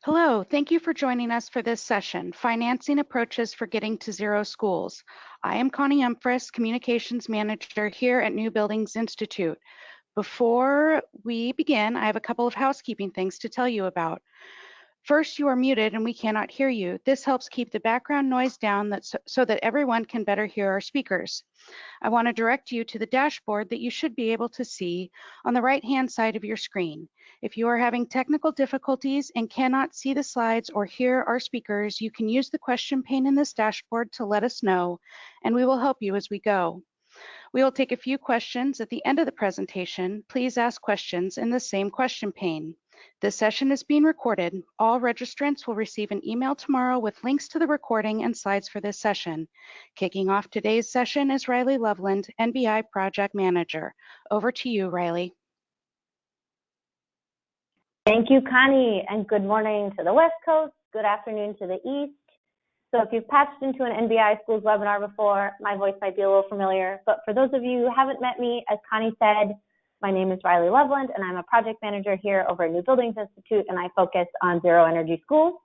Hello, thank you for joining us for this session, Financing Approaches for Getting to Zero Schools. I am Connie Umfris, Communications Manager here at New Buildings Institute. Before we begin, I have a couple of housekeeping things to tell you about. First, you are muted and we cannot hear you. This helps keep the background noise down so that everyone can better hear our speakers. I want to direct you to the dashboard that you should be able to see on the right-hand side of your screen. If you are having technical difficulties and cannot see the slides or hear our speakers, you can use the question pane in this dashboard to let us know, and we will help you as we go. We will take a few questions at the end of the presentation. Please ask questions in the same question pane. This session is being recorded. All registrants will receive an email tomorrow with links to the recording and slides for this session. Kicking off today's session is Riley Loveland, NBI Project Manager. Over to you, Riley. Thank you, Connie, and good morning to the West Coast, good afternoon to the East. So if you've patched into an NBI Schools webinar before, my voice might be a little familiar, but for those of you who haven't met me, as Connie said, my name is Riley Loveland, and I'm a project manager here over at New Buildings Institute, and I focus on zero energy schools.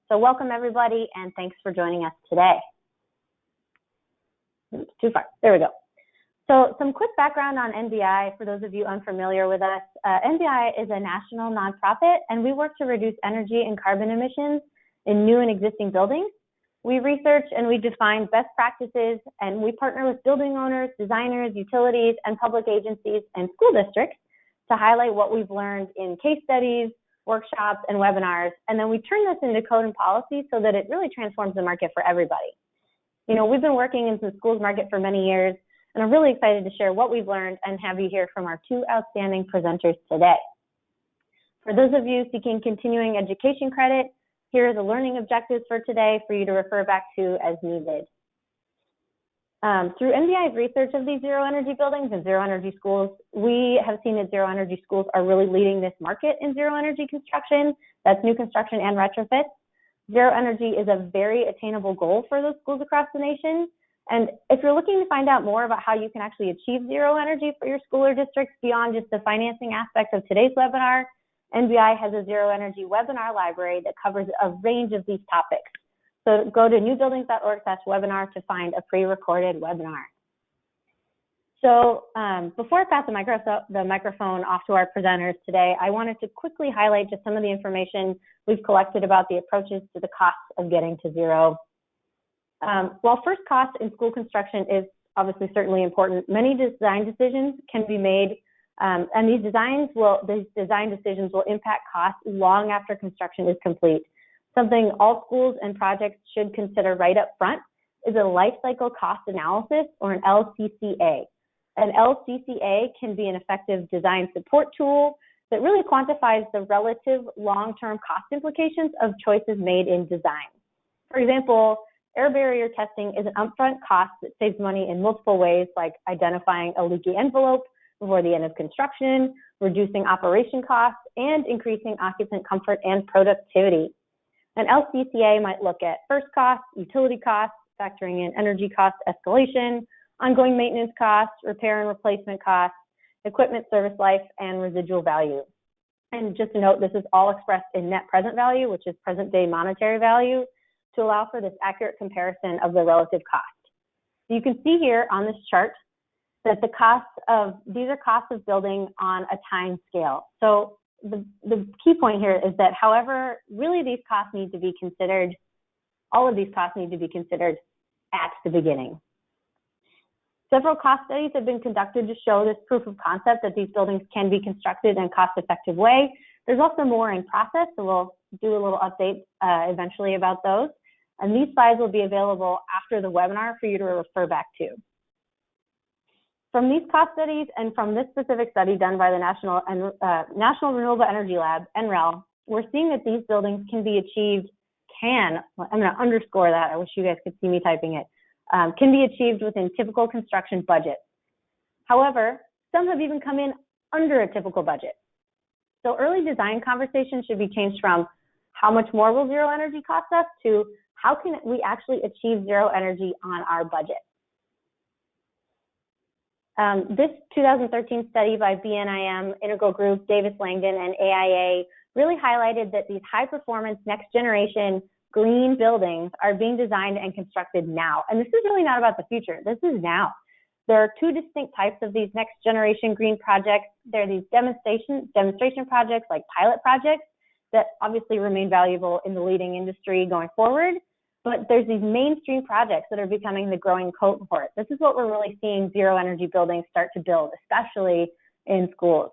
So welcome everybody, and thanks for joining us today. Oops, too far, there we go. So some quick background on NBI for those of you unfamiliar with us. NBI is a national nonprofit, and we work to reduce energy and carbon emissions in new and existing buildings. We research and we define best practices, and we partner with building owners, designers, utilities, and public agencies and school districts to highlight what we've learned in case studies, workshops, and webinars. And then we turn this into code and policy so that it really transforms the market for everybody. You know, we've been working in the schools market for many years, and I'm really excited to share what we've learned and have you hear from our two outstanding presenters today. For those of you seeking continuing education credit, here are the learning objectives for today for you to refer back to as needed. Through NBI's research of these zero energy buildings and zero energy schools, we have seen that zero energy schools are really leading this market in zero energy construction. That's new construction and retrofit. Zero energy is a very attainable goal for those schools across the nation. And if you're looking to find out more about how you can actually achieve zero energy for your school or districts beyond just the financing aspect of today's webinar, NBI has a zero energy webinar library that covers a range of these topics. So go to newbuildings.org/webinar to find a pre-recorded webinar. So before I pass the microphone off to our presenters today, I wanted to quickly highlight just some of the information we've collected about the approaches to the costs of getting to zero. While first cost in school construction is obviously certainly important, many design decisions can be made, and these design decisions will impact costs long after construction is complete. Something all schools and projects should consider right up front is a life cycle cost analysis, or an LCCA. An LCCA can be an effective design support tool that really quantifies the relative long-term cost implications of choices made in design. For example, air barrier testing is an upfront cost that saves money in multiple ways, like identifying a leaky envelope before the end of construction, reducing operation costs, and increasing occupant comfort and productivity. An LCCA might look at first costs, utility costs, factoring in energy cost escalation, ongoing maintenance costs, repair and replacement costs, equipment service life, and residual value. And just to note, this is all expressed in net present value, which is present day monetary value, to allow for this accurate comparison of the relative cost. You can see here on this chart that these are costs of building on a time scale. So the key point here is that, however, really these costs need to be considered, all of these costs need to be considered at the beginning. Several cost studies have been conducted to show this proof of concept that these buildings can be constructed in a cost-effective way. There's also more in process, so we'll do a little update eventually about those. And these slides will be available after the webinar for you to refer back to. From these cost studies and from this specific study done by the National Renewable Energy Lab, NREL, we're seeing that these buildings can be achieved, I'm going to underscore that, I wish you guys could see me typing it, can be achieved within typical construction budgets. However, some have even come in under a typical budget. So early design conversations should be changed from how much more will zero energy cost us to how can we actually achieve zero energy on our budget. This 2013 study by BNIM, Integral Group, Davis Langdon, and AIA really highlighted that these high performance next generation green buildings are being designed and constructed now. And this is really not about the future, this is now. There are two distinct types of these next generation green projects. There are these demonstration projects like pilot projects that obviously remain valuable in the leading industry going forward. But there's these mainstream projects that are becoming the growing cohort. This is what we're really seeing zero energy buildings start to build, especially in schools.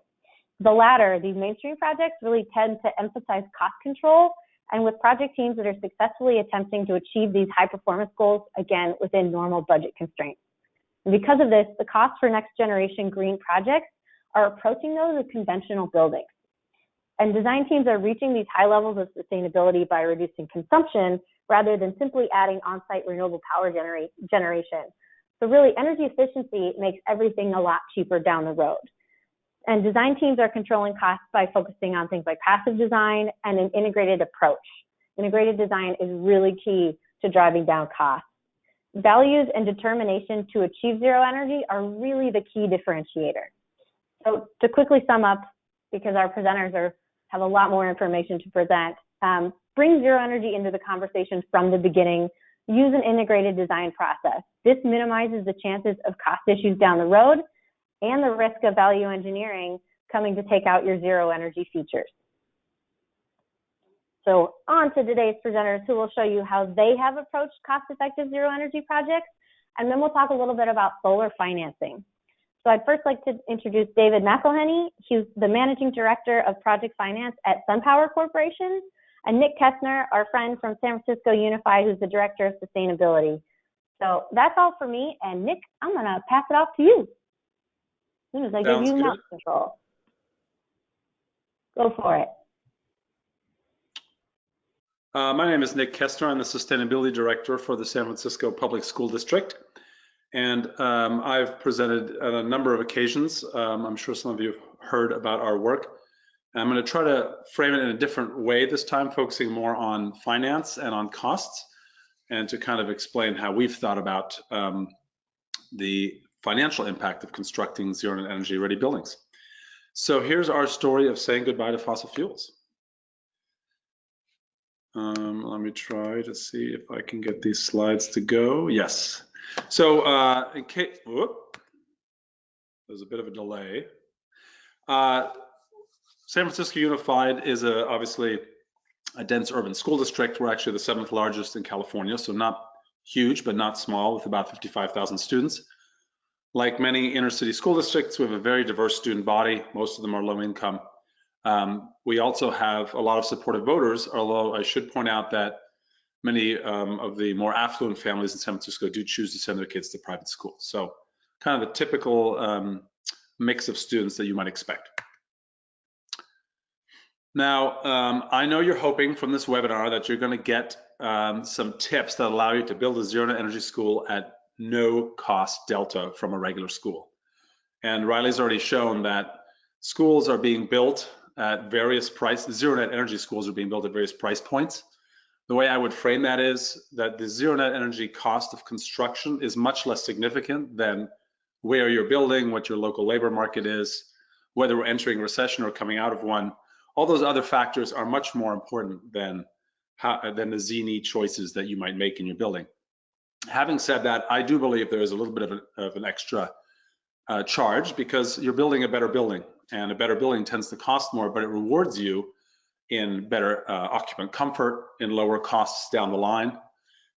The latter, these mainstream projects, really tend to emphasize cost control, and with project teams that are successfully attempting to achieve these high performance goals, again, within normal budget constraints. And because of this, the costs for next generation green projects are approaching those of conventional buildings. And design teams are reaching these high levels of sustainability by reducing consumption rather than simply adding on-site renewable power generation. So really, energy efficiency makes everything a lot cheaper down the road. And design teams are controlling costs by focusing on things like passive design and an integrated approach. Integrated design is really key to driving down costs. Values and determination to achieve zero energy are really the key differentiator. So to quickly sum up, because our presenters have a lot more information to present, bring zero energy into the conversation from the beginning. Use an integrated design process. This minimizes the chances of cost issues down the road and the risk of value engineering coming to take out your zero energy features. So on to today's presenters, who will show you how they have approached cost-effective zero energy projects, and then we'll talk a little bit about solar financing. So I'd first like to introduce David McElhenney. He's the Managing Director of Project Finance at SunPower Corporation, and Nick Kestner, our friend from San Francisco Unified, who's the Director of Sustainability. So that's all for me, and Nick, I'm gonna pass it off to you as soon as I give you mouse control. Go for it. My name is Nick Kestner. I'm the Sustainability Director for the San Francisco Public School District. And I've presented on a number of occasions. I'm sure some of you have heard about our work. I'm going to try to frame it in a different way this time, focusing more on finance and on costs, and to kind of explain how we've thought about the financial impact of constructing zero energy ready buildings. So here's our story of saying goodbye to fossil fuels. Let me try to see if I can get these slides to go. Yes. So in case, whoop, there's a bit of a delay. San Francisco Unified is obviously a dense urban school district. We're actually the 7th largest in California, so not huge, but not small, with about 55,000 students. Like many inner city school districts, we have a very diverse student body. Most of them are low income. We also have a lot of supportive voters, although I should point out that many of the more affluent families in San Francisco do choose to send their kids to private schools. So kind of a typical mix of students that you might expect. Now, I know you're hoping from this webinar that you're going to get some tips that allow you to build a zero energy school at no cost delta from a regular school. And Riley's already shown that schools are being built at various prices. Zero net energy schools are being built at various price points. The way I would frame that is that the zero net energy cost of construction is much less significant than where you're building, what your local labor market is, whether we're entering recession or coming out of one. All those other factors are much more important than the Z-need choices that you might make in your building. Having said that, I do believe there is a little bit of an extra charge because you're building a better building, and a better building tends to cost more, but it rewards you in better occupant comfort, in lower costs down the line.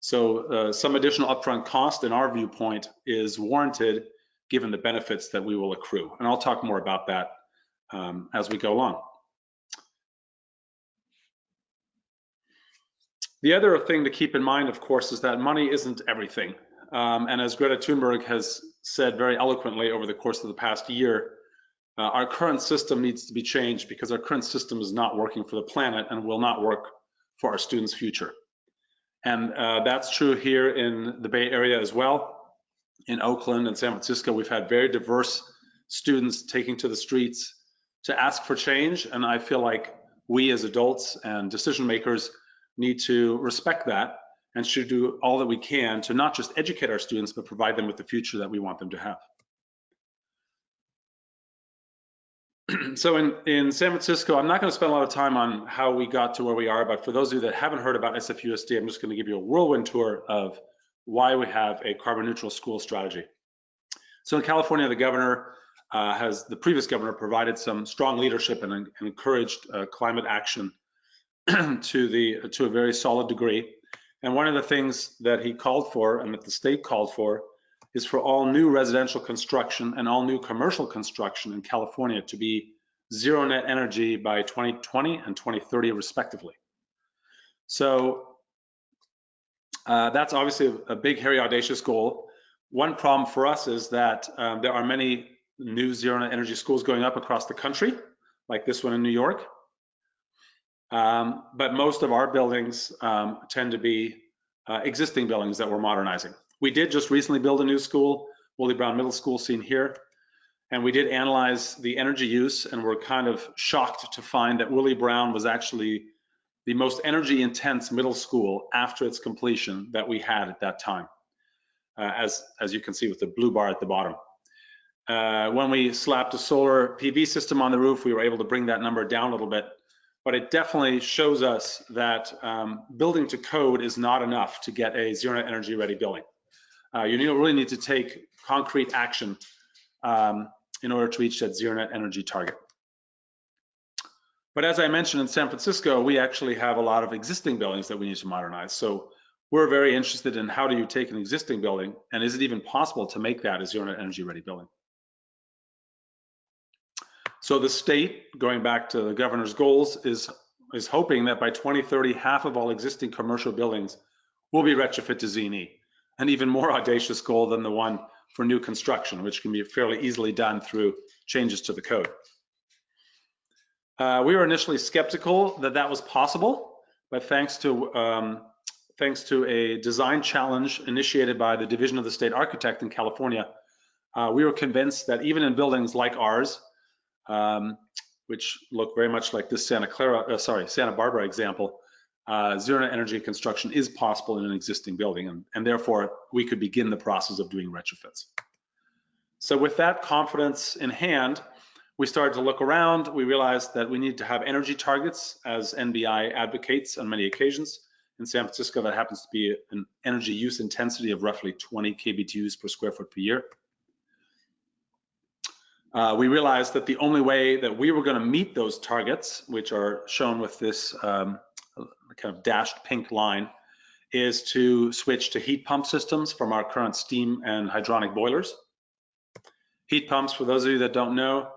So some additional upfront cost, in our viewpoint, is warranted given the benefits that we will accrue. And I'll talk more about that as we go along. The other thing to keep in mind, of course, is that money isn't everything. And as Greta Thunberg has said very eloquently over the course of the past year, our current system needs to be changed because our current system is not working for the planet and will not work for our students' future. And that's true here in the Bay Area as well. In Oakland and San Francisco, we've had very diverse students taking to the streets to ask for change. And I feel like we as adults and decision makers need to respect that and should do all that we can to not just educate our students, but provide them with the future that we want them to have. So in San Francisco, I'm not going to spend a lot of time on how we got to where we are, but for those of you that haven't heard about SFUSD, I'm just going to give you a whirlwind tour of why we have a carbon neutral school strategy. So in California, the previous governor provided some strong leadership and encouraged climate action to a very solid degree. And one of the things that he called for and that the state called for is for all new residential construction and all new commercial construction in California to be zero net energy by 2020 and 2030 respectively. So that's obviously a big, hairy, audacious goal. One problem for us is that there are many new zero net energy schools going up across the country, like this one in New York. But most of our buildings tend to be existing buildings that we're modernizing. We did just recently build a new school, Willie Brown Middle School, seen here, and we did analyze the energy use, and we're kind of shocked to find that Willie Brown was actually the most energy intense middle school after its completion that we had at that time, as you can see with the blue bar at the bottom. When we slapped a solar PV system on the roof, we were able to bring that number down a little bit. But it definitely shows us that building to code is not enough to get a zero net energy ready building. You really need to take concrete action in order to reach that zero net energy target. But as I mentioned, in San Francisco, we actually have a lot of existing buildings that we need to modernize. So we're very interested in how do you take an existing building, and is it even possible to make that a zero net energy ready building? So the state, going back to the governor's goals, is hoping that by 2030, half of all existing commercial buildings will be retrofit to Z&E, an even more audacious goal than the one for new construction, which can be fairly easily done through changes to the code. We were initially skeptical that that was possible, but thanks to a design challenge initiated by the Division of the State Architect in California, we were convinced that even in buildings like ours, which look very much like this Santa Barbara example, zero net energy construction is possible in an existing building, and therefore we could begin the process of doing retrofits. So with that confidence in hand, we started to look around. We realized that we need to have energy targets, as NBI advocates on many occasions. In San Francisco, that happens to be an energy use intensity of roughly 20 kBTUs per square foot per year. We realized that the only way that we were going to meet those targets, which are shown with this kind of dashed pink line, is to switch to heat pump systems from our current steam and hydronic boilers. Heat pumps, for those of you that don't know,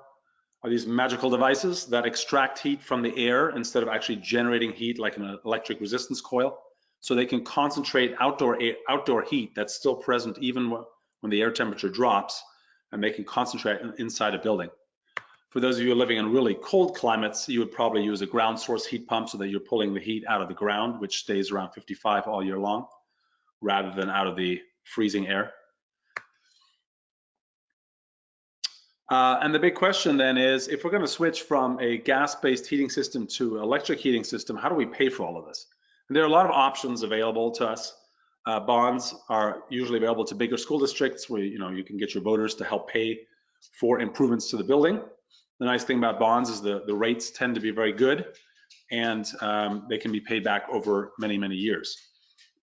are these magical devices that extract heat from the air instead of actually generating heat like an electric resistance coil. So they can concentrate outdoor heat that's still present even when the air temperature drops, and they can concentrate inside a building. For those of you living in really cold climates, you would probably use a ground source heat pump so that you're pulling the heat out of the ground, which stays around 55 all year long, rather than out of the freezing air. And the big question then is, if we're going to switch from a gas-based heating system to an electric heating system, how do we pay for all of this? And there are a lot of options available to us. Bonds are usually available to bigger school districts where you can get your voters to help pay for improvements to the building. The nice thing about bonds is the rates tend to be very good, and they can be paid back over many, many years.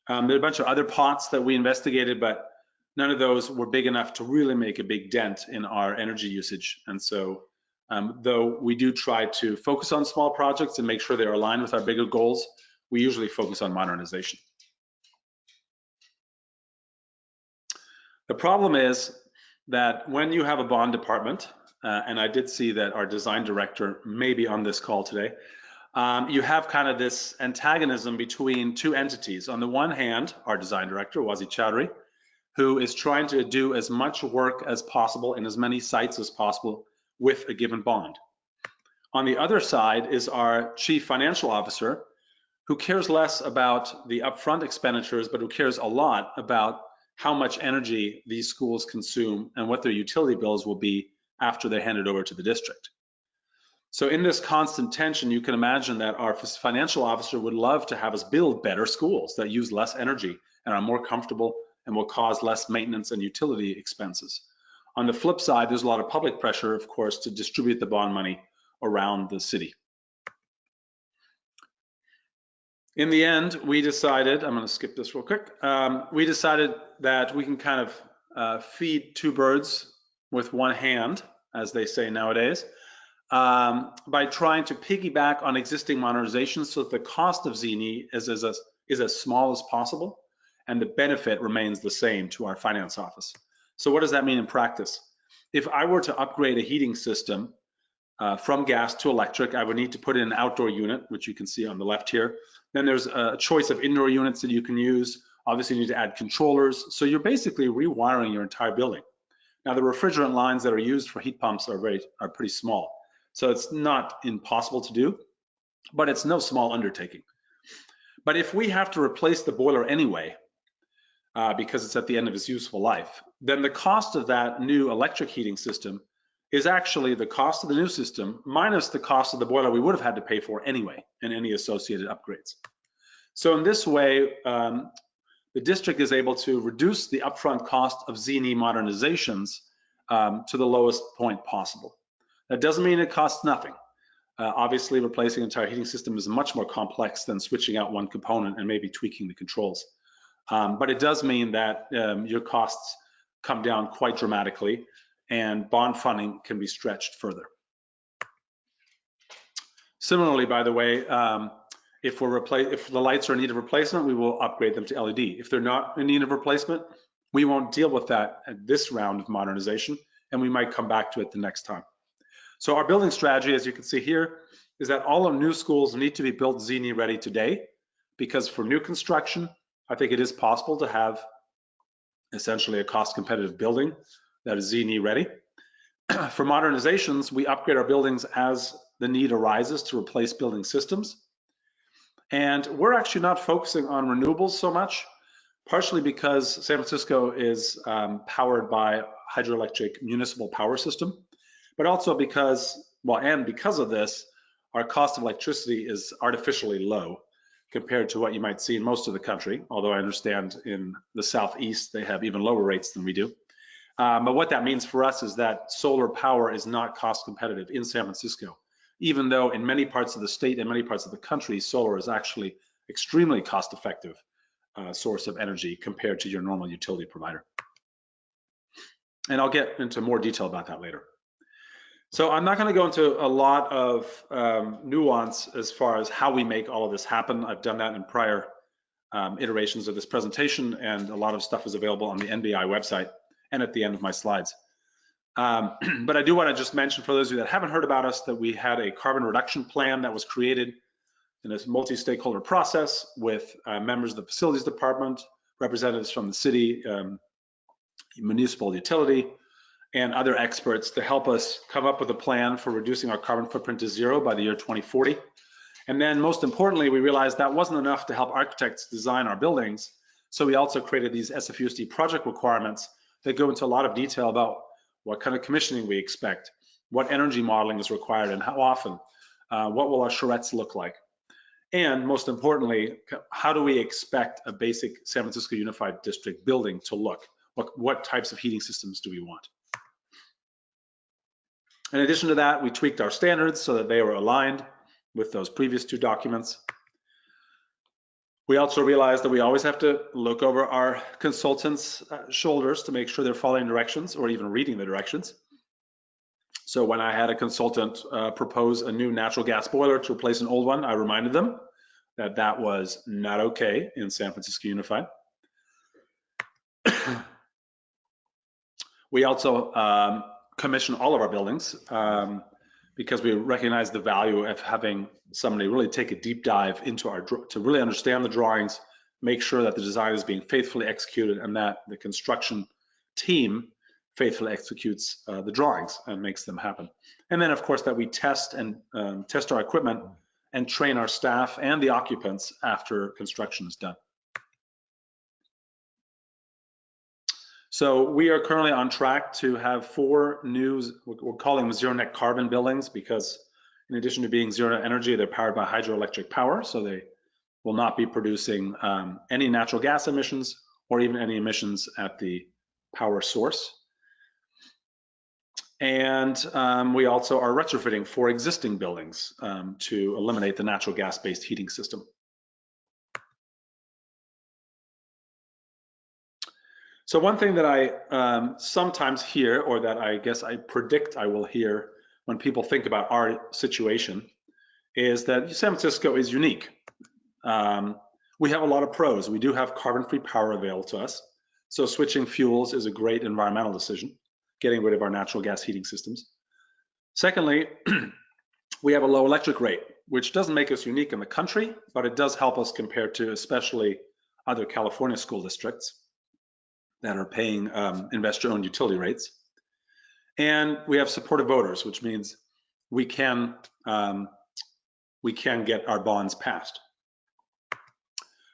There are a bunch of other pots that we investigated, but none of those were big enough to really make a big dent in our energy usage. And so, though we do try to focus on small projects and make sure they're aligned with our bigger goals, we usually focus on modernization. The problem is that when you have a bond department, and I did see that our design director may be on this call today, you have kind of this antagonism between two entities. On the one hand, our design director, Wazi Chowdhury, who is trying to do as much work as possible in as many sites as possible with a given bond. On the other side is our chief financial officer, who cares less about the upfront expenditures, but who cares a lot about how much energy these schools consume and what their utility bills will be after they're handed over to the district. So in this constant tension, you can imagine that our financial officer would love to have us build better schools that use less energy and are more comfortable and will cause less maintenance and utility expenses. On the flip side, there's a lot of public pressure, of course, to distribute the bond money around the city. In the end, we decided, I'm going to skip this real quick, we decided that we can kind of feed two birds with one hand, as they say nowadays, by trying to piggyback on existing modernizations so that the cost of Z&E is as small as possible and the benefit remains the same to our finance office. So what does that mean in practice? If I were to upgrade a heating system from gas to electric, I would need to put in an outdoor unit, which you can see on the left here. Then there's a choice of indoor units that you can use. Obviously, you need to add controllers. So you're basically rewiring your entire building. Now, the refrigerant lines that are used for heat pumps are pretty small. So it's not impossible to do, but it's no small undertaking. But if we have to replace the boiler anyway, because it's at the end of its useful life, then the cost of that new electric heating system is actually the cost of the new system minus the cost of the boiler we would have had to pay for anyway and any associated upgrades. So in this way, the district is able to reduce the upfront cost of Z&E modernizations to the lowest point possible. That doesn't mean it costs nothing. Obviously, replacing an entire heating system is much more complex than switching out one component and maybe tweaking the controls. But it does mean that your costs come down quite dramatically and bond funding can be stretched further. Similarly, by the way, if the lights are in need of replacement, we will upgrade them to LED. If they're not in need of replacement, we won't deal with that at this round of modernization, and we might come back to it the next time. So our building strategy, as you can see here, is that all our new schools need to be built Z&E ready today, because for new construction, I think it is possible to have essentially a cost competitive building that is Z&E ready. For modernizations, we upgrade our buildings as the need arises to replace building systems. And we're actually not focusing on renewables so much, partially because San Francisco is powered by hydroelectric municipal power system, but also because, well, and because of this, our cost of electricity is artificially low compared to what you might see in most of the country, although I understand in the Southeast, they have even lower rates than we do. But what that means for us is that solar power is not cost competitive in San Francisco, even though in many parts of the state and many parts of the country, solar is actually extremely cost effective source of energy compared to your normal utility provider. And I'll get into more detail about that later. So I'm not going to go into a lot of nuance as far as how we make all of this happen. I've done that in prior iterations of this presentation, and a lot of stuff is available on the NBI website and at the end of my slides. But I do want to just mention for those of you that haven't heard about us that we had a carbon reduction plan that was created in this multi-stakeholder process with members of the facilities department, representatives from the city, municipal utility, and other experts to help us come up with a plan for reducing our carbon footprint to zero by the year 2040. And then most importantly, we realized that wasn't enough to help architects design our buildings. So we also created these SFUSD project requirements that go into a lot of detail about what kind of commissioning we expect, what energy modeling is required and how often, what will our charrettes look like? And most importantly, how do we expect a basic San Francisco Unified District building to look? What types of heating systems do we want? In addition to that, we tweaked our standards so that they were aligned with those previous two documents. We also realized that we always have to look over our consultants' shoulders to make sure they're following directions or even reading the directions. So when I had a consultant propose a new natural gas boiler to replace an old one, I reminded them that that was not okay in San Francisco Unified. We also commission all of our buildings because we recognize the value of having somebody really take a deep dive into to really understand the drawings, make sure that the design is being faithfully executed and that the construction team faithfully executes the drawings and makes them happen. And then of course that we test our equipment and train our staff and the occupants after construction is done. So we are currently on track to have 4 new, we're calling them zero net carbon buildings because in addition to being zero net energy, they're powered by hydroelectric power. So they will not be producing any natural gas emissions or even any emissions at the power source. And we also are retrofitting for existing buildings to eliminate the natural gas-based heating system. So one thing that I sometimes hear, or that I guess I predict I will hear when people think about our situation, is that San Francisco is unique. We have a lot of pros. We do have carbon-free power available to us. So switching fuels is a great environmental decision, getting rid of our natural gas heating systems. Secondly, we have a low electric rate, which doesn't make us unique in the country, but it does help us compared to especially other California school districts that are paying investor-owned utility rates. And we have supportive voters, which means we can get our bonds passed.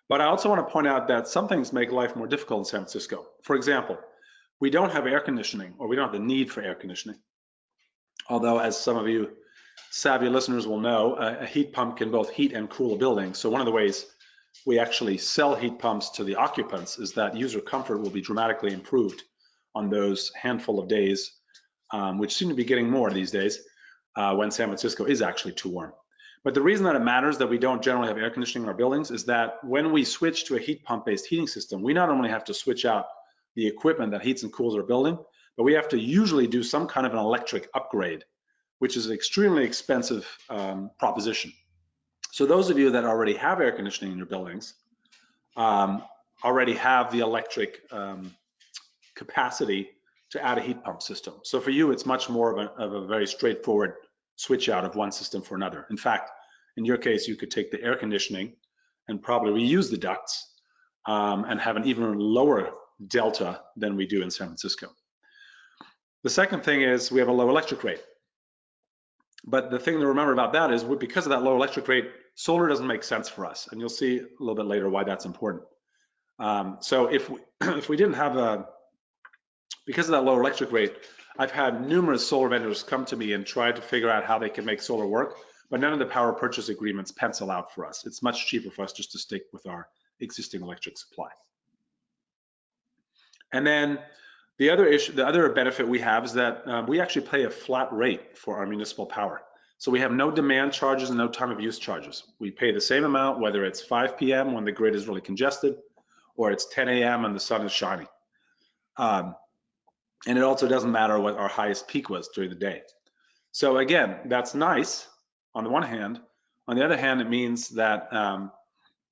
But I also want to point out that some things make life more difficult in San Francisco. For example, we don't have air conditioning, or we don't have the need for air conditioning. Although, as some of you savvy listeners will know, a heat pump can both heat and cool a building. So one of the ways we actually sell heat pumps to the occupants is that user comfort will be dramatically improved on those handful of days, which seem to be getting more these days, when San Francisco is actually too warm. But the reason that it matters that we don't generally have air conditioning in our buildings is that when we switch to a heat pump-based heating system, we not only have to switch out the equipment that heats and cools our building, but we have to usually do some kind of an electric upgrade, which is an extremely expensive proposition. So those of you that already have air conditioning in your buildings already have the electric capacity to add a heat pump system. So for you, it's much more of a very straightforward switch out of one system for another. In fact, in your case, you could take the air conditioning and probably reuse the ducts and have an even lower delta than we do in San Francisco. The second thing is we have a low electric rate. But the thing to remember about that is because of that low electric rate, solar doesn't make sense for us. And you'll see a little bit later why that's important. So if we didn't have because of that low electric rate, I've had numerous solar vendors come to me and try to figure out how they can make solar work, but none of the power purchase agreements pencil out for us. It's much cheaper for us just to stick with our existing electric supply. And then the other benefit we have is that we actually pay a flat rate for our municipal power. So we have no demand charges and no time of use charges. We pay the same amount, whether it's 5 p.m. when the grid is really congested, or it's 10 a.m. and the sun is shining. And it also doesn't matter what our highest peak was during the day. So again, that's nice on the one hand. On the other hand, it means that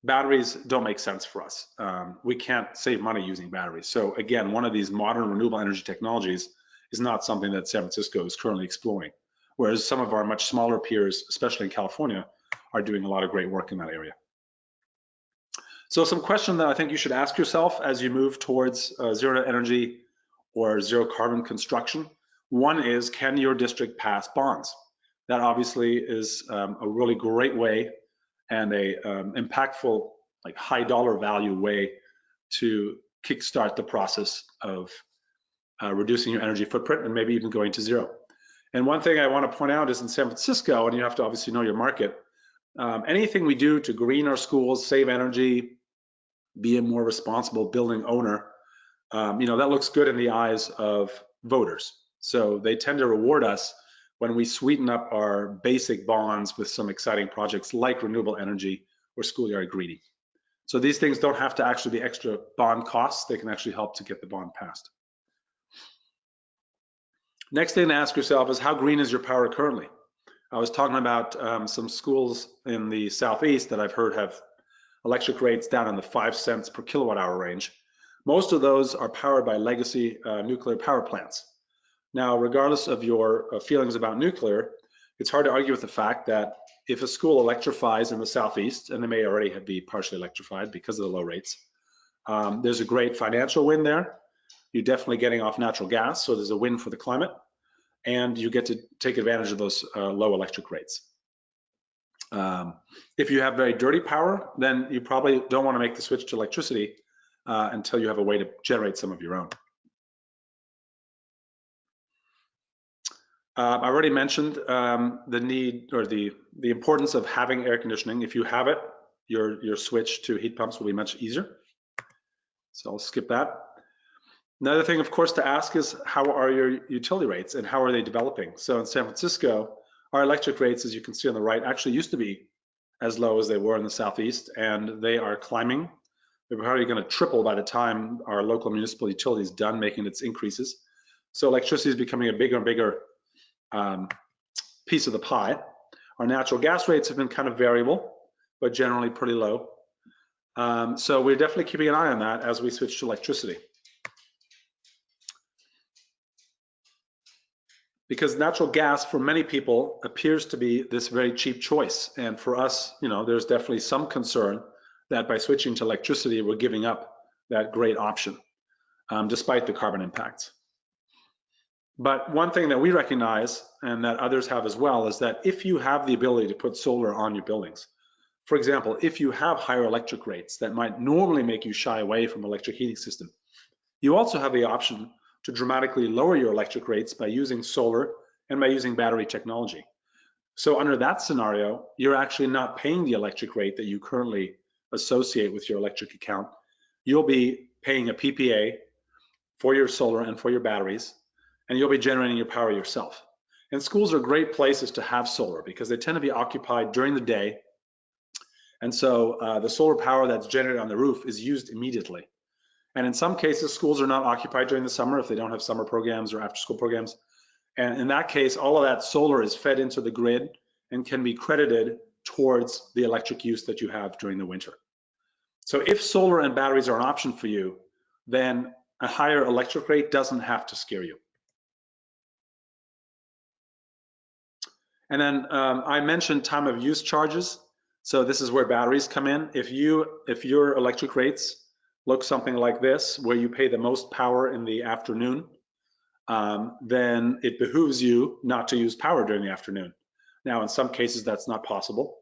batteries don't make sense for us. We can't save money using batteries. So again, one of these modern renewable energy technologies is not something that San Francisco is currently exploring, whereas some of our much smaller peers, especially in California, are doing a lot of great work in that area. So some questions that I think you should ask yourself as you move towards zero energy or zero carbon construction. One is, can your district pass bonds? That obviously is a really great way and a impactful, like high dollar value way to kickstart the process of reducing your energy footprint and maybe even going to zero. And one thing I want to point out is in San Francisco, and you have to obviously know your market, anything we do to green our schools, save energy, be a more responsible building owner, that looks good in the eyes of voters. So they tend to reward us when we sweeten up our basic bonds with some exciting projects like renewable energy or schoolyard greening. So these things don't have to actually be extra bond costs. They can actually help to get the bond passed. Next thing to ask yourself is, how green is your power currently? I was talking about some schools in the Southeast that I've heard have electric rates down in the 5 cents per kilowatt hour range. Most of those are powered by legacy nuclear power plants. Now, regardless of your feelings about nuclear, it's hard to argue with the fact that if a school electrifies in the Southeast, and they may already be partially electrified because of the low rates, there's a great financial win there. You're definitely getting off natural gas, so there's a win for the climate, and you get to take advantage of those low electric rates. If you have very dirty power, then you probably don't want to make the switch to electricity until you have a way to generate some of your own. I already mentioned the need or the importance of having air conditioning. If you have it, your switch to heat pumps will be much easier. So I'll skip that. Another thing, of course, to ask is how are your utility rates and how are they developing? So in San Francisco, our electric rates, as you can see on the right, actually used to be as low as they were in the Southeast, and they are climbing. They're probably going to triple by the time our local municipal utility is done making its increases. So electricity is becoming a bigger and bigger piece of the pie. Our natural gas rates have been kind of variable, but generally pretty low. So we're definitely keeping an eye on that as we switch to electricity. Because natural gas for many people appears to be this very cheap choice. And for us, there's definitely some concern that by switching to electricity, we're giving up that great option, despite the carbon impacts. But one thing that we recognize, and that others have as well, is that if you have the ability to put solar on your buildings, for example, if you have higher electric rates that might normally make you shy away from electric heating system, you also have the option to dramatically lower your electric rates by using solar and by using battery technology. So under that scenario, you're actually not paying the electric rate that you currently associate with your electric account. You'll be paying a PPA for your solar and for your batteries, and you'll be generating your power yourself. And schools are great places to have solar because they tend to be occupied during the day. And so the solar power that's generated on the roof is used immediately. And in some cases, schools are not occupied during the summer if they don't have summer programs or after school programs. And in that case, all of that solar is fed into the grid and can be credited towards the electric use that you have during the winter. So if solar and batteries are an option for you, then a higher electric rate doesn't have to scare you. And then I mentioned time of use charges. So this is where batteries come in. If your electric rates look something like this, where you pay the most power in the afternoon, then it behooves you not to use power during the afternoon. Now, in some cases, that's not possible.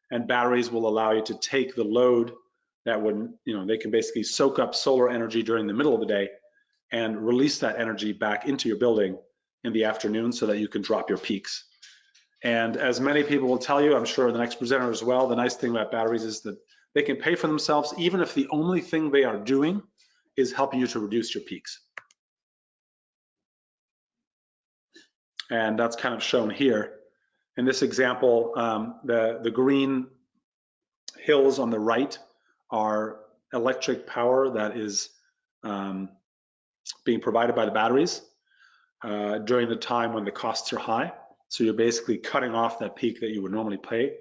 And batteries will allow you to take the load that would, they can basically soak up solar energy during the middle of the day and release that energy back into your building in the afternoon so that you can drop your peaks. And as many people will tell you, I'm sure the next presenter as well, the nice thing about batteries is that they can pay for themselves even if the only thing they are doing is helping you to reduce your peaks. And that's kind of shown here. In this example, the green hills on the right are electric power that is being provided by the batteries during the time when the costs are high. So you're basically cutting off that peak that you would normally pay,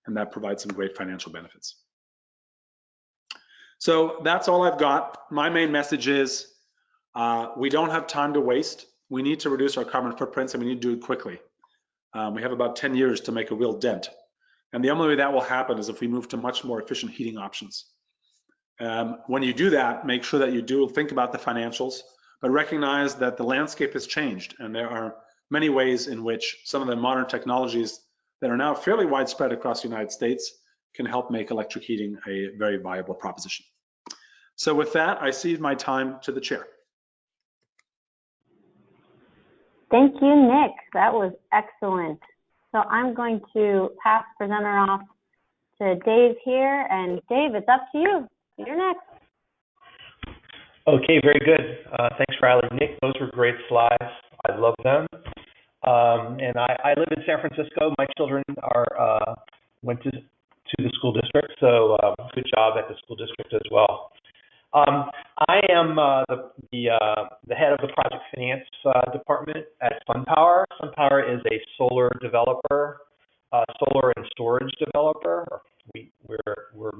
and that provides some great financial benefits. So that's all I've got. My main message is we don't have time to waste. We need to reduce our carbon footprints, and we need to do it quickly. We have about 10 years to make a real dent. And the only way that will happen is if we move to much more efficient heating options. When you do that, make sure that you do think about the financials, but recognize that the landscape has changed, and there are many ways in which some of the modern technologies that are now fairly widespread across the United States can help make electric heating a very viable proposition. So with that, I cede my time to the chair. Thank you, Nick. That was excellent. So I'm going to pass the presenter off to Dave here. And Dave, it's up to you. You're next. Okay, very good. Thanks, Riley. Nick, those were great slides. I love them. And I live in San Francisco. My children went to the school district, so good job at the school district as well. I am the head of the project finance department at SunPower. SunPower is a solar developer, solar and storage developer. We're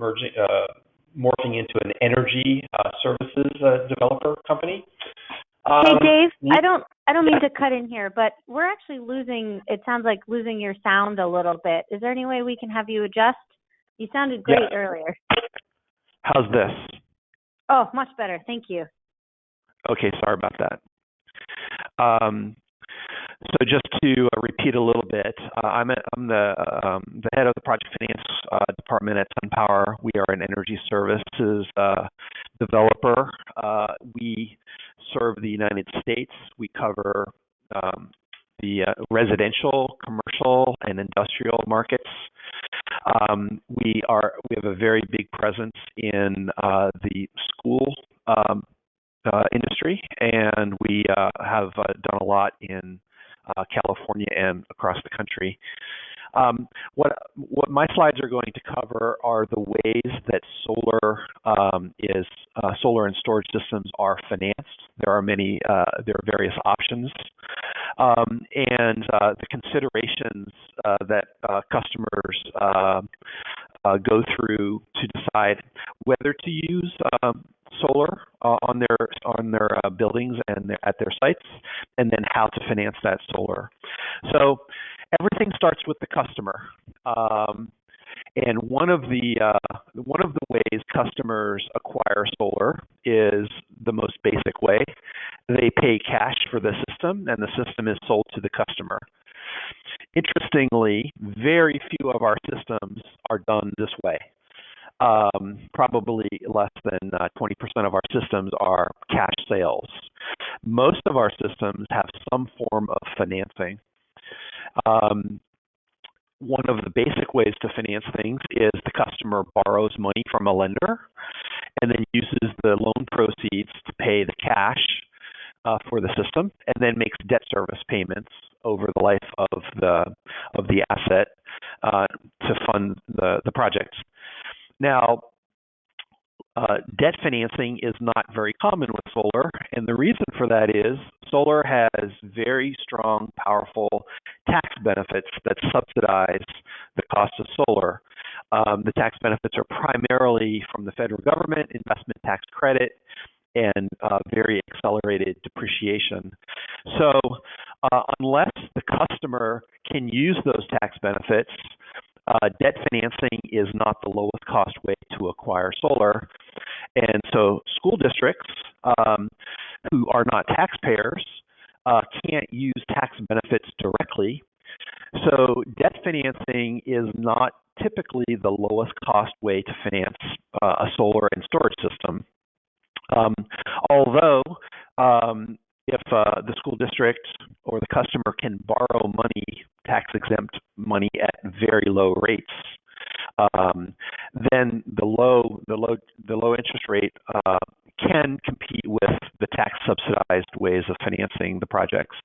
morphing into an energy services developer company. Hey Dave, I don't mean to cut in here, but we're actually it sounds like losing your sound a little bit. Is there any way we can have you adjust? You sounded great earlier. How's this? Oh, much better. Thank you. Okay, sorry about that. So just to repeat a little bit, I'm the head of the project finance department at SunPower. We are an energy services developer. We serve the United States. We cover the residential, commercial, and industrial markets. We have a very big presence in the school industry, and we have done a lot in California and across the country. What my slides are going to cover are the ways that solar and storage systems are financed. There are various options, and the considerations that customers go through to decide whether to use solar on their buildings and at their sites, and then how to finance that solar. So everything starts with the customer, and one of the ways customers acquire solar is the most basic way. They pay cash for the system, and the system is sold to the customer. Interestingly, very few of our systems are done this way. Probably less than 20% of our systems are cash sales. Most of our systems have some form of financing. One of the basic ways to finance things is the customer borrows money from a lender and then uses the loan proceeds to pay the cash for the system, and then makes debt service payments over the life of the asset to fund the project. Now, debt financing is not very common with solar, and the reason for that is solar has very strong, powerful tax benefits that subsidize the cost of solar. The tax benefits are primarily from the federal government, investment tax credit, and very accelerated depreciation. So unless the customer can use those tax benefits, debt financing is not the lowest cost way to acquire solar. And so school districts who are not taxpayers can't use tax benefits directly. So debt financing is not typically the lowest cost way to finance a solar and storage system. Although if the school district or the customer can borrow money, tax-exempt money at very low rates, then the low interest rate can compete with the tax-subsidized ways of financing the projects.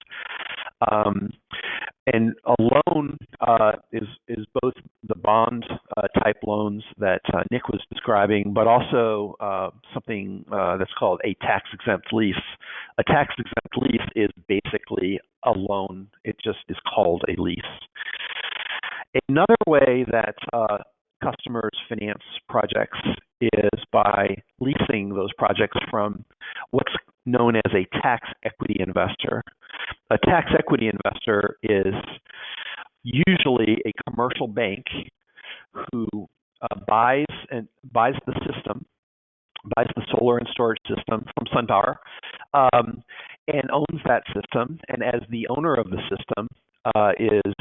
And a loan is both the bond type loans that Nick was describing, but also something that's called a tax-exempt lease. A tax-exempt lease is basically a loan. It just is called a lease. Another way that customers finance projects is by leasing those projects from what's known as a tax equity investor. A tax equity investor is usually a commercial bank who buys the system, buys the solar and storage system from SunPower, and owns that system. And as the owner of the system, is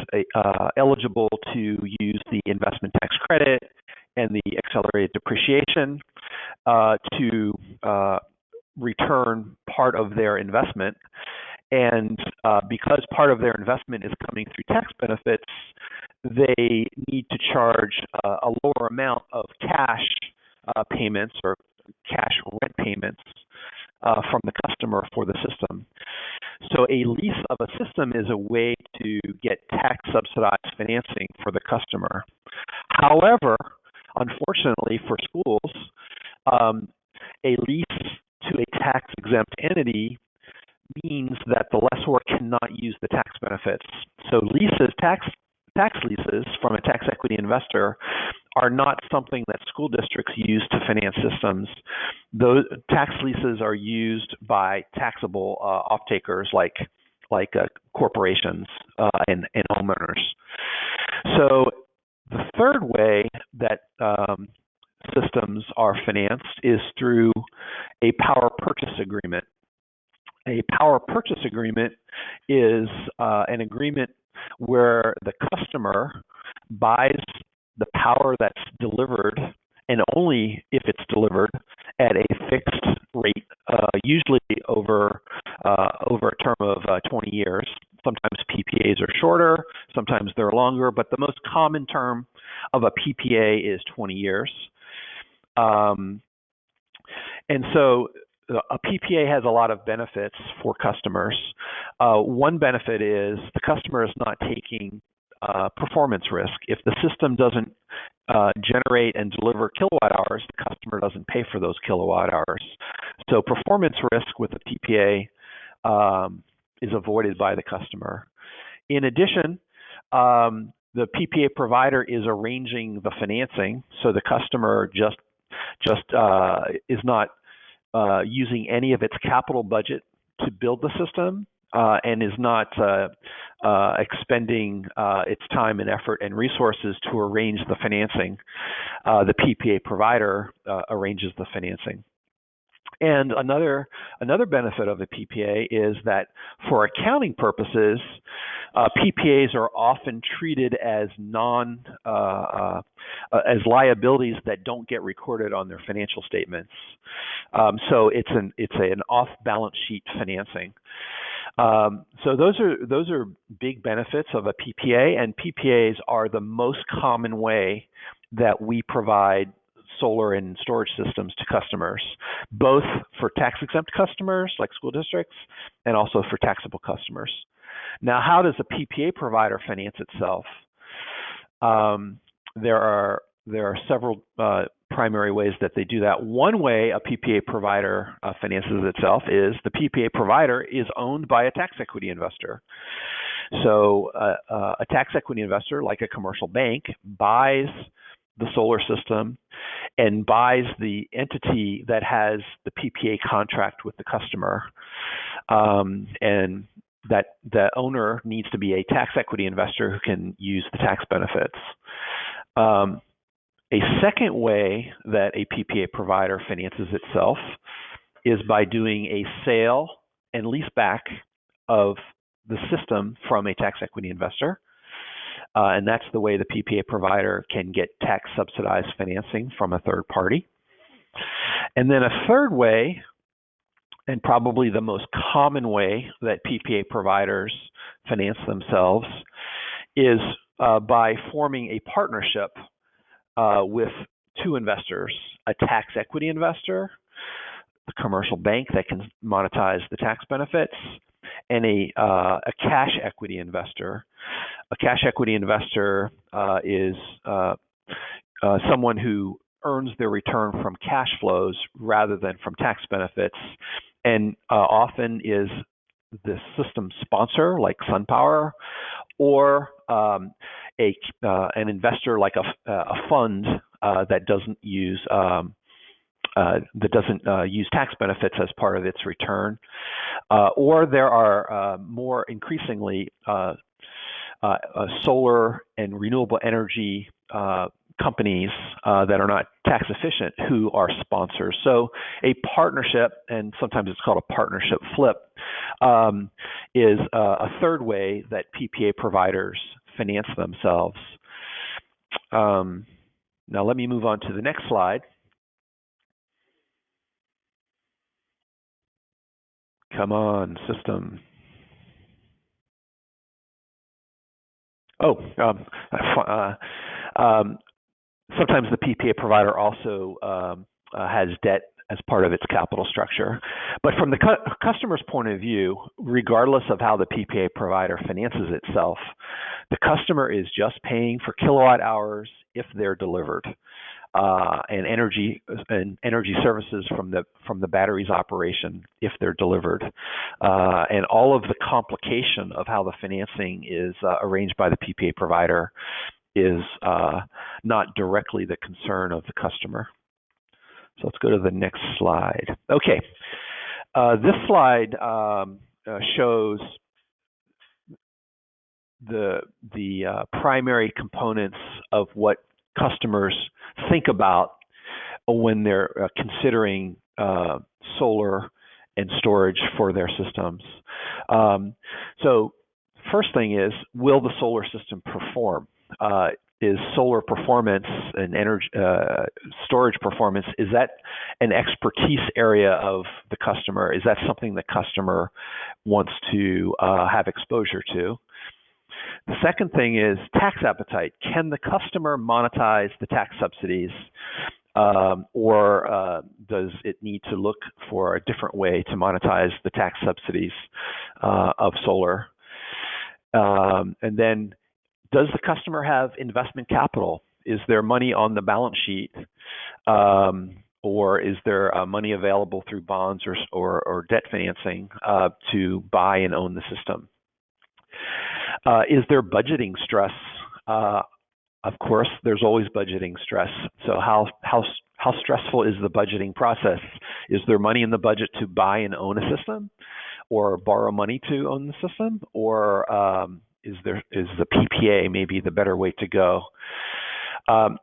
eligible to use the investment tax credit and the accelerated depreciation to return part of their investment. And because part of their investment is coming through tax benefits, they need to charge a lower amount of cash payments or cash rent payments from the customer for the system. So a lease of a system is a way to get tax-subsidized financing for the customer. However, unfortunately for schools, a lease to a tax-exempt entity means that the lessor cannot use the tax benefits. So tax leases from a tax equity investor are not something that school districts use to finance systems. Those tax leases are used by taxable off-takers like corporations and homeowners. So the third way that systems are financed is through a power purchase agreement. A power purchase agreement is an agreement where the customer buys the power that's delivered, and only if it's delivered, at a fixed rate, usually over a term of 20 years. Sometimes PPAs are shorter, sometimes they're longer, but the most common term of a PPA is 20 years. And so a PPA has a lot of benefits for customers. One benefit is the customer is not taking performance risk. If the system doesn't generate and deliver kilowatt hours, the customer doesn't pay for those kilowatt hours. So performance risk with a PPA is avoided by the customer. In addition, the PPA provider is arranging the financing, so the customer just is not using any of its capital budget to build the system and is not expending its time and effort and resources to arrange the financing. The PPA provider arranges the financing. And another benefit of the PPA is that for accounting purposes, PPAs are often treated as as liabilities that don't get recorded on their financial statements. So it's an off-balance sheet financing. So those are big benefits of a PPA, and PPAs are the most common way that we provide solar and storage systems to customers, both for tax-exempt customers like school districts and also for taxable customers. Now, how does a PPA provider finance itself? There are several primary ways that they do that. One way a PPA provider finances itself is the PPA provider is owned by a tax equity investor. So a tax equity investor, like a commercial bank, buys the solar system and buys the entity that has the PPA contract with the customer. And that the owner needs to be a tax equity investor who can use the tax benefits. A second way that a PPA provider finances itself is by doing a sale and leaseback of the system from a tax equity investor. And that's the way the PPA provider can get tax subsidized financing from a third party. And then a third way, and probably the most common way that PPA providers finance themselves, is by forming a partnership with two investors, a tax equity investor, the commercial bank that can monetize the tax benefits, and a cash equity investor. A cash equity investor is someone who earns their return from cash flows rather than from tax benefits, and often is the system sponsor like SunPower, or an investor like a fund that doesn't use tax benefits as part of its return, or there are more increasingly solar and renewable energy companies that are not tax efficient who are sponsors. So a partnership, and sometimes it's called a partnership flip, is a third way that PPA providers finance themselves. Now let me move on to the next slide. Come on, system. Sometimes the PPA provider also has debt as part of its capital structure. But from the customer's point of view, regardless of how the PPA provider finances itself, the customer is just paying for kilowatt hours if they're delivered, and energy services from the battery's operation if they're delivered, and all of the complication of how the financing is arranged by the PPA provider is not directly the concern of the customer. So let's go to the next slide. Okay, this slide shows the primary components of what customers think about when they're considering solar and storage for their systems. So first thing is, will the solar system perform? Is solar performance and energy storage performance, is that an expertise area of the customer? Is that something the customer wants to have exposure to? The second thing is tax appetite. Can the customer monetize the tax subsidies or does it need to look for a different way to monetize the tax subsidies of solar? And then, does the customer have investment capital? Is there money on the balance sheet, or is there money available through bonds or debt financing to buy and own the system? Is there budgeting stress? Of course, there's always budgeting stress. So how stressful is the budgeting process? Is there money in the budget to buy and own a system, or borrow money to own the system, or is the PPA maybe the better way to go? How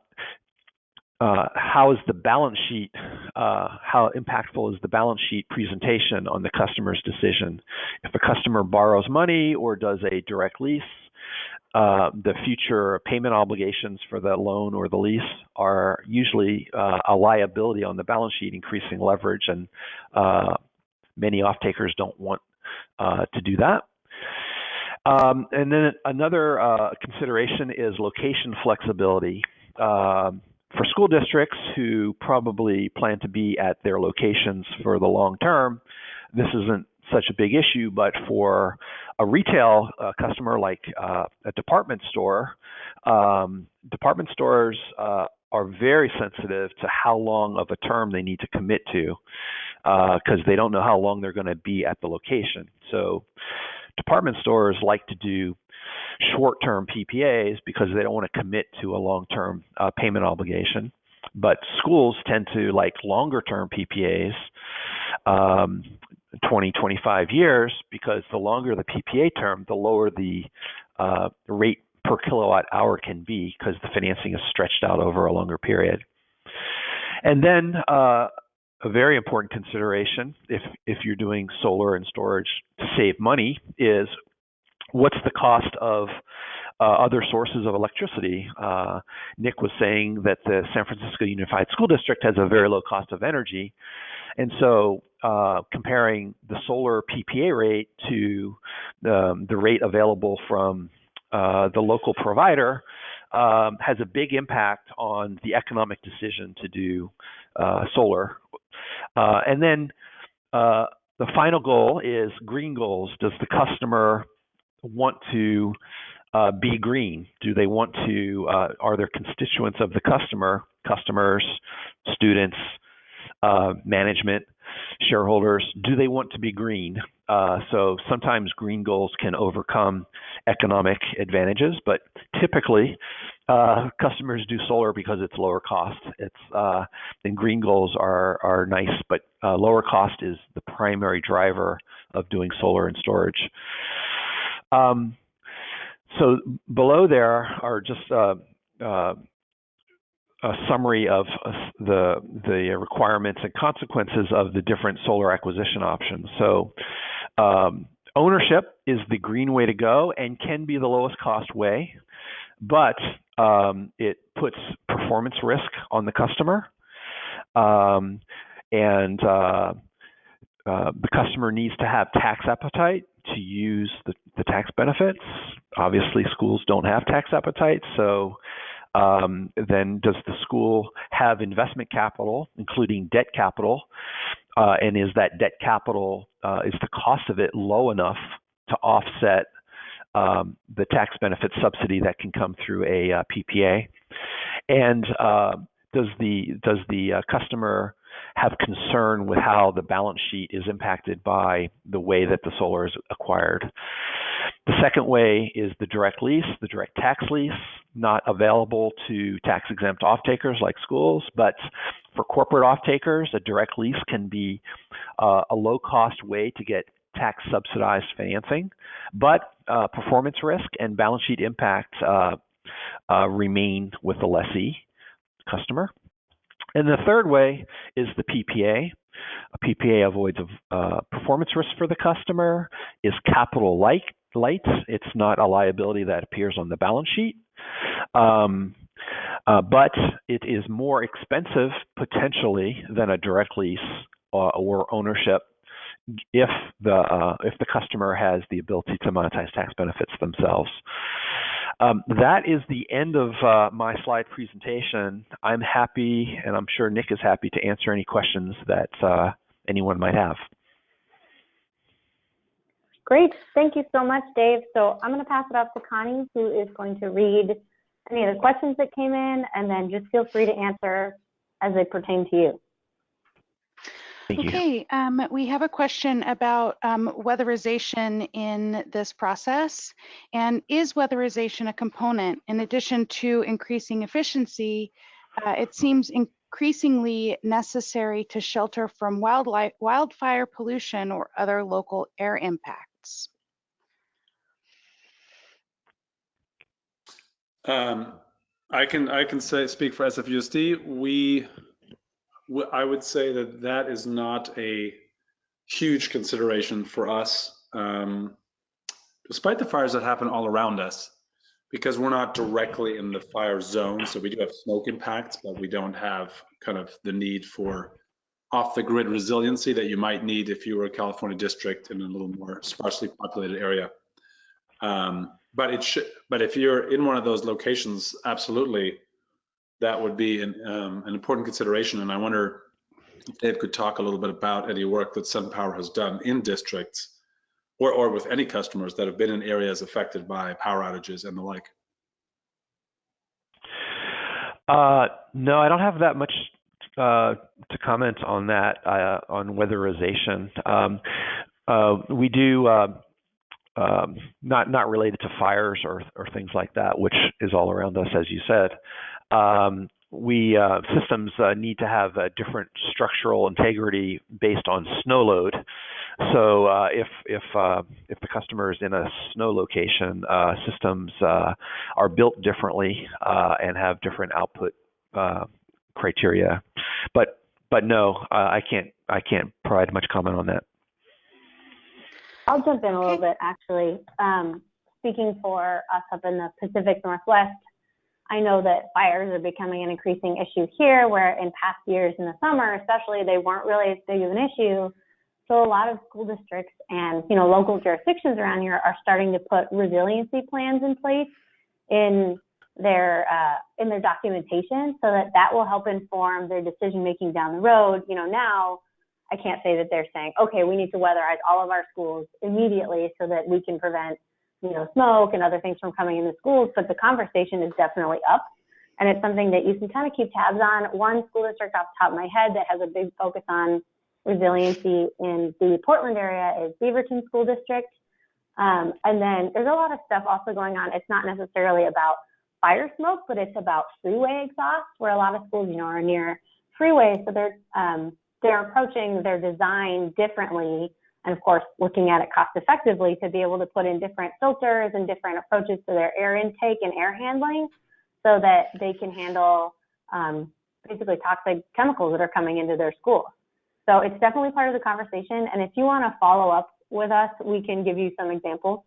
is the balance sheet? How impactful is the balance sheet presentation on the customer's decision? If a customer borrows money or does a direct lease, the future payment obligations for the loan or the lease are usually a liability on the balance sheet, increasing leverage, and many off-takers don't want to do that. And then another consideration is location flexibility. For school districts who probably plan to be at their locations for the long term, this isn't such a big issue, but for a retail customer like a department store, department stores are very sensitive to how long of a term they need to commit to, because they don't know how long they're going to be at the location. So department stores like to do short-term PPAs because they don't want to commit to a long-term payment obligation. But schools tend to like longer-term PPAs, 20, 25 years, because the longer the PPA term, the lower the rate per kilowatt hour can be, because the financing is stretched out over a longer period. And then a very important consideration, if you're doing solar and storage to save money, is what's the cost of other sources of electricity? Nick was saying that the San Francisco Unified School District has a very low cost of energy. And so comparing the solar PPA rate to the rate available from the local provider has a big impact on the economic decision to do solar. And then the final goal is green goals. Does the customer want to be green? Do they want to, are there constituents of the customer, customers, students, management, shareholders, do they want to be green? So sometimes green goals can overcome economic advantages, but typically customers do solar because it's lower cost. And green goals are nice, but lower cost is the primary driver of doing solar and storage. So below there are just a summary of the requirements and consequences of the different solar acquisition options. So ownership is the green way to go and can be the lowest cost way, but it puts performance risk on the customer. And the customer needs to have tax appetite to use the tax benefits. Obviously, schools don't have tax appetite, so then does the school have investment capital, including debt capital? And is that debt capital, is the cost of it low enough to offset the tax benefit subsidy that can come through a PPA? And does the customer have concern with how the balance sheet is impacted by the way that the solar is acquired? The second way is the direct lease, the direct tax lease, not available to tax-exempt off-takers like schools, but for corporate off-takers, a direct lease can be a low-cost way to get tax-subsidized financing, but performance risk and balance sheet impact remain with the lessee customer. And the third way is the PPA. A PPA avoids performance risk for the customer, is capital light. It's not a liability that appears on the balance sheet, but it is more expensive potentially than a direct lease or ownership if the customer has the ability to monetize tax benefits themselves. That is the end of my slide presentation. I'm happy, and I'm sure Nick is happy to answer any questions that anyone might have. Great. Thank you so much, Dave. So I'm going to pass it off to Connie, who is going to read any of the questions that came in, and then just feel free to answer as they pertain to you. Thank you. Okay, we have a question about weatherization in this process. And is weatherization a component? In addition to increasing efficiency, it seems increasingly necessary to shelter from wildfire pollution or other local air impacts. I can speak for SFUSD. I would say that is not a huge consideration for us, despite the fires that happen all around us, because we're not directly in the fire zone. So we do have smoke impacts, but we don't have kind of the need for off-the-grid resiliency that you might need if you were a California district in a little more sparsely populated area. But if you're in one of those locations, absolutely, that would be an important consideration. And I wonder if Dave could talk a little bit about any work that SunPower has done in districts or with any customers that have been in areas affected by power outages and the like. No, I don't have that much to comment on that, on weatherization. We do, not related to fires or things like that, which is all around us, as you said. Systems need to have a different structural integrity based on snow load. So if the customer is in a snow location, systems are built differently and have different output criteria. But no, I can't provide much comment on that. I'll jump in a little bit, actually. Speaking for us up in the Pacific Northwest, I know that fires are becoming an increasing issue here, where in past years in the summer, especially, they weren't really as big of an issue. So a lot of school districts and local jurisdictions around here are starting to put resiliency plans in place in their documentation, so that will help inform their decision making down the road. Now I can't say that they're saying, okay, we need to weatherize all of our schools immediately so that we can prevent smoke and other things from coming into schools, but the conversation is definitely up, and it's something that you can kind of keep tabs on. One school district off the top of my head that has a big focus on resiliency in the Portland area is Beaverton School District. And then there's a lot of stuff also going on. It's not necessarily about fire smoke, but it's about freeway exhaust, where a lot of schools, are near freeways, so they're approaching their design differently, and of course, looking at it cost effectively to be able to put in different filters and different approaches to their air intake and air handling, so that they can handle basically toxic chemicals that are coming into their school. So it's definitely part of the conversation. And if you want to follow up with us, we can give you some examples.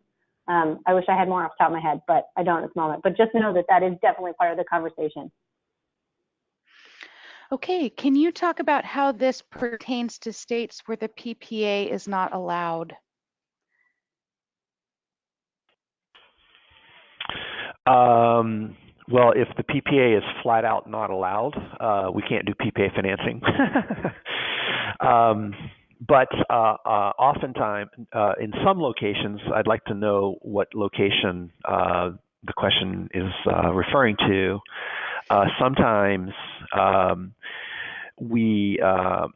I wish I had more off the top of my head, but I don't at this moment. But just know that that is definitely part of the conversation. Okay, can you talk about how this pertains to states where the PPA is not allowed? Well, if the PPA is flat out not allowed, we can't do PPA financing. But oftentimes, in some locations, I'd like to know what location the question is referring to. Sometimes we can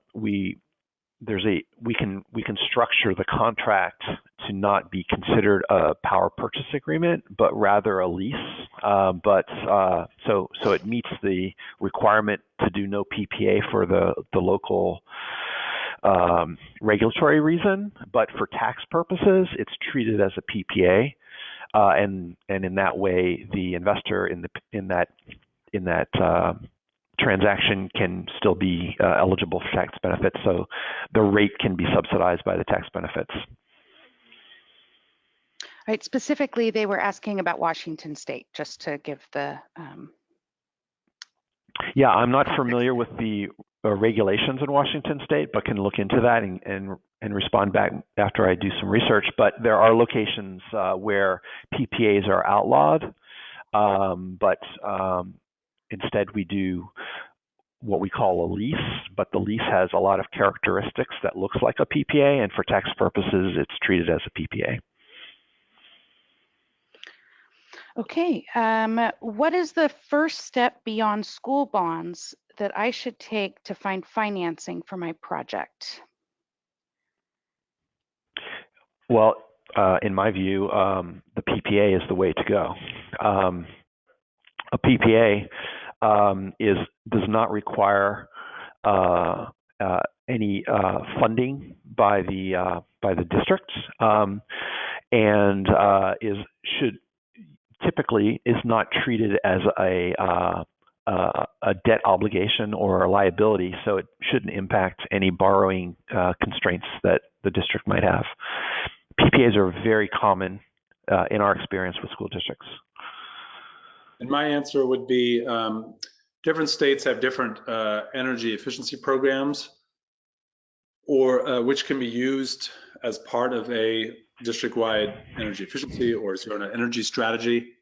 structure the contract to not be considered a power purchase agreement, but rather a lease. So it meets the requirement to do no PPA for the local regulatory reason, but for tax purposes, it's treated as a PPA, and in that way, the investor in that transaction can still be eligible for tax benefits. So the rate can be subsidized by the tax benefits. Right. Specifically, they were asking about Washington State, just to give the. Yeah, I'm not familiar with the regulations in Washington State, but can look into that and respond back after I do some research. But there are locations where PPAs are outlawed, but instead we do what we call a lease, but the lease has a lot of characteristics that looks like a PPA, and for tax purposes, it's treated as a PPA. Okay, what is the first step beyond school bonds that I should take to find financing for my project? Well, in my view, the PPA is the way to go. A PPA does not require any funding by the districts, and typically is not treated as a debt obligation or a liability, so it shouldn't impact any borrowing constraints that the district might have. PPAs are very common in our experience with school districts. And my answer would be different states have different energy efficiency programs, or which can be used as part of a district-wide energy efficiency or zero net energy strategy.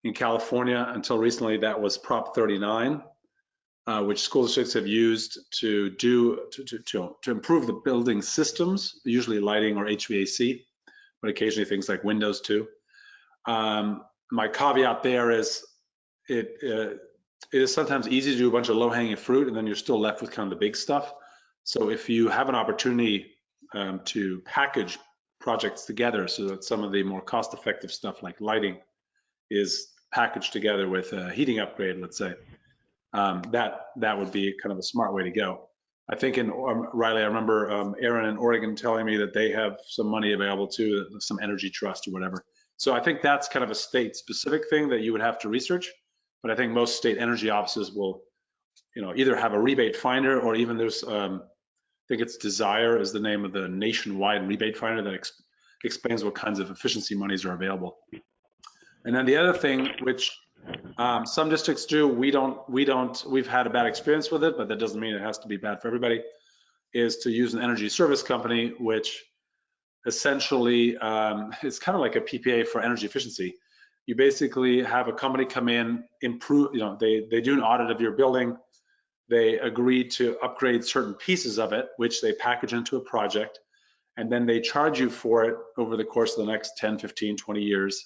In California, until recently, that was Prop 39, which school districts have used to improve the building systems, usually lighting or HVAC, but occasionally things like windows too. My caveat there is it is sometimes easy to do a bunch of low-hanging fruit, and then you're still left with kind of the big stuff. So if you have an opportunity to package projects together so that some of the more cost-effective stuff like lighting is packaged together with a heating upgrade, let's say, that would be kind of a smart way to go. I think in Riley, I remember Aaron in Oregon telling me that they have some money available too, some energy trust or whatever. So I think that's kind of a state-specific thing that you would have to research. But I think most state energy offices will, either have a rebate finder, or even there's, I think it's Desire is the name of the nationwide rebate finder that explains what kinds of efficiency monies are available. And then the other thing, which some districts do, we've had a bad experience with it, but that doesn't mean it has to be bad for everybody, is to use an energy service company, which essentially is kind of like a PPA for energy efficiency. You basically have a company come in, improve, they do an audit of your building. They agree to upgrade certain pieces of it, which they package into a project, and then they charge you for it over the course of the next 10, 15, 20 years.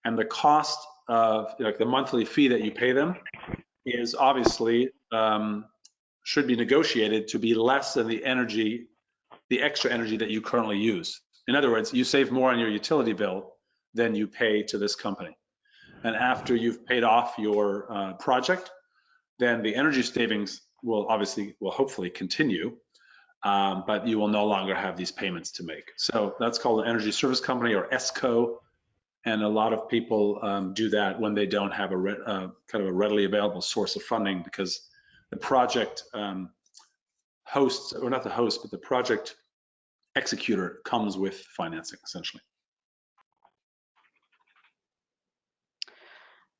And the cost of the monthly fee that you pay them is obviously should be negotiated to be less than the extra energy that you currently use. In other words, you save more on your utility bill than you pay to this company. And after you've paid off your project, then the energy savings will hopefully continue, but you will no longer have these payments to make. So that's called an energy service company, or ESCO. And a lot of people do that when they don't have kind of a readily available source of funding, because the project hosts, or not the host, but the project executor comes with financing, essentially.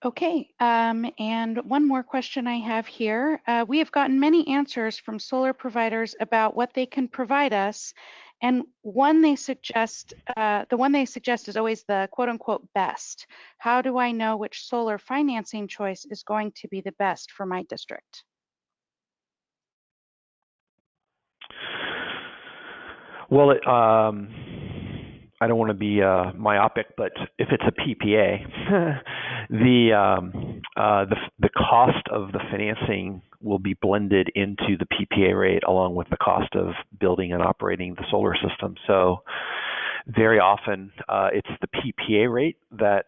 Okay, and one more question I have here. We have gotten many answers from solar providers about what they can provide us, and the one they suggest is always the quote unquote best. How do I know which solar financing choice is going to be the best for my district? Well, I don't want to be myopic, but if it's a PPA, the cost of the financing will be blended into the PPA rate along with the cost of building and operating the solar system. So very often it's the PPA rate that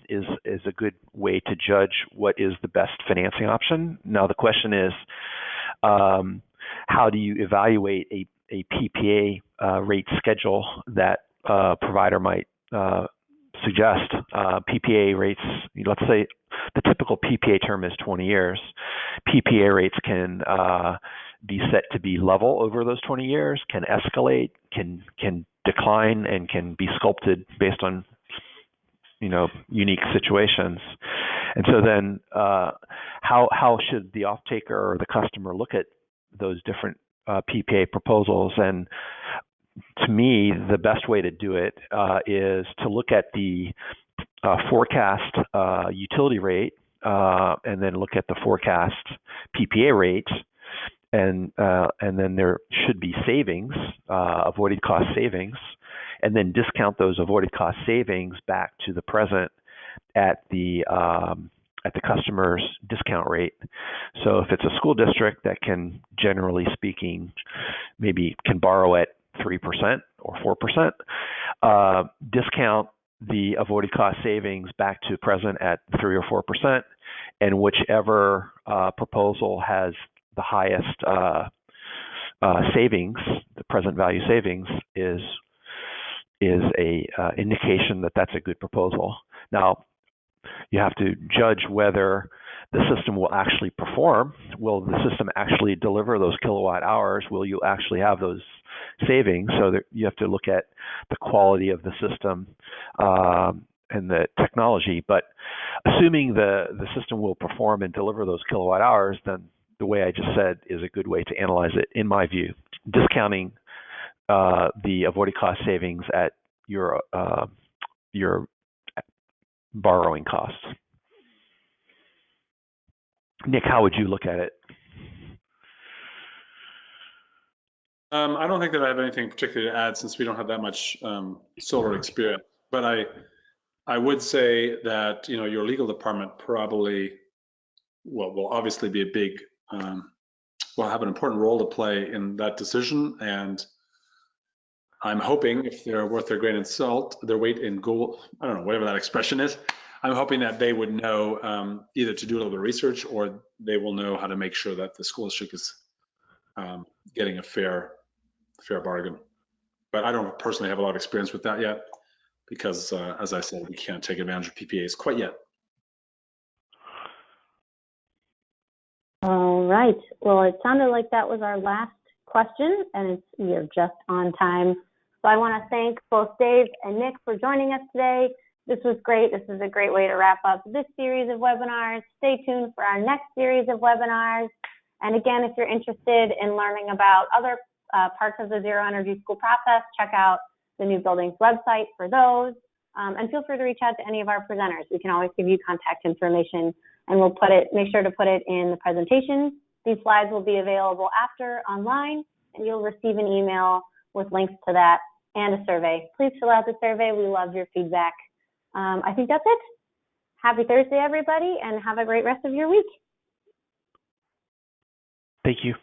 is a good way to judge what is the best financing option. Now the question is, how do you evaluate a PPA rate schedule that provider might suggest? PPA rates, let's say the typical PPA term is 20 years. PPA rates can be set to be level over those 20 years, can escalate, can decline, and can be sculpted based on unique situations. And so then how should the off-taker or the customer look at those different PPA proposals? And to me, the best way to do it is to look at the forecast utility rate and then look at the forecast PPA rate, and then there should be savings, avoided cost savings, and then discount those avoided cost savings back to the present at the customer's discount rate. So if it's a school district that can, generally speaking, maybe can borrow at 3% or 4%, discount the avoided cost savings back to present at 3 or 4%, and whichever proposal has the highest savings, the present value savings, is a indication that that's a good proposal. Now, you have to judge whether the system will actually perform. Will the system actually deliver those kilowatt hours? Will you actually have those savings? So that you have to look at the quality of the system and the technology. But assuming the system will perform and deliver those kilowatt hours, then the way I just said is a good way to analyze it, in my view. Discounting the avoided cost savings at your borrowing costs. Nick, how would you look at it? I don't think that I have anything particular to add, since we don't have that much solar experience. But I would say that, you know, your legal department probably will obviously be a big, will have an important role to play in that decision. And I'm hoping, if they're worth their grain of salt, their weight in gold, I don't know, whatever that expression is, I'm hoping that they would know either to do a little bit of research, or they will know how to make sure that the school district is getting a fair bargain. But I don't personally have a lot of experience with that yet, because as I said, we can't take advantage of PPAs quite yet. All right. Well, it sounded like that was our last question, and we are just on time. So I want to thank both Dave and Nick for joining us today. This was great. This is a great way to wrap up this series of webinars. Stay tuned for our next series of webinars. And again, if you're interested in learning about other parts of the Zero Energy School process, check out the New Buildings website for those. And feel free to reach out to any of our presenters. We can always give you contact information, and we'll make sure to put it in the presentation. These slides will be available after online, and you'll receive an email with links to that and a survey. Please fill out the survey. We love your feedback. I think that's it. Happy Thursday, everybody, and have a great rest of your week. Thank you.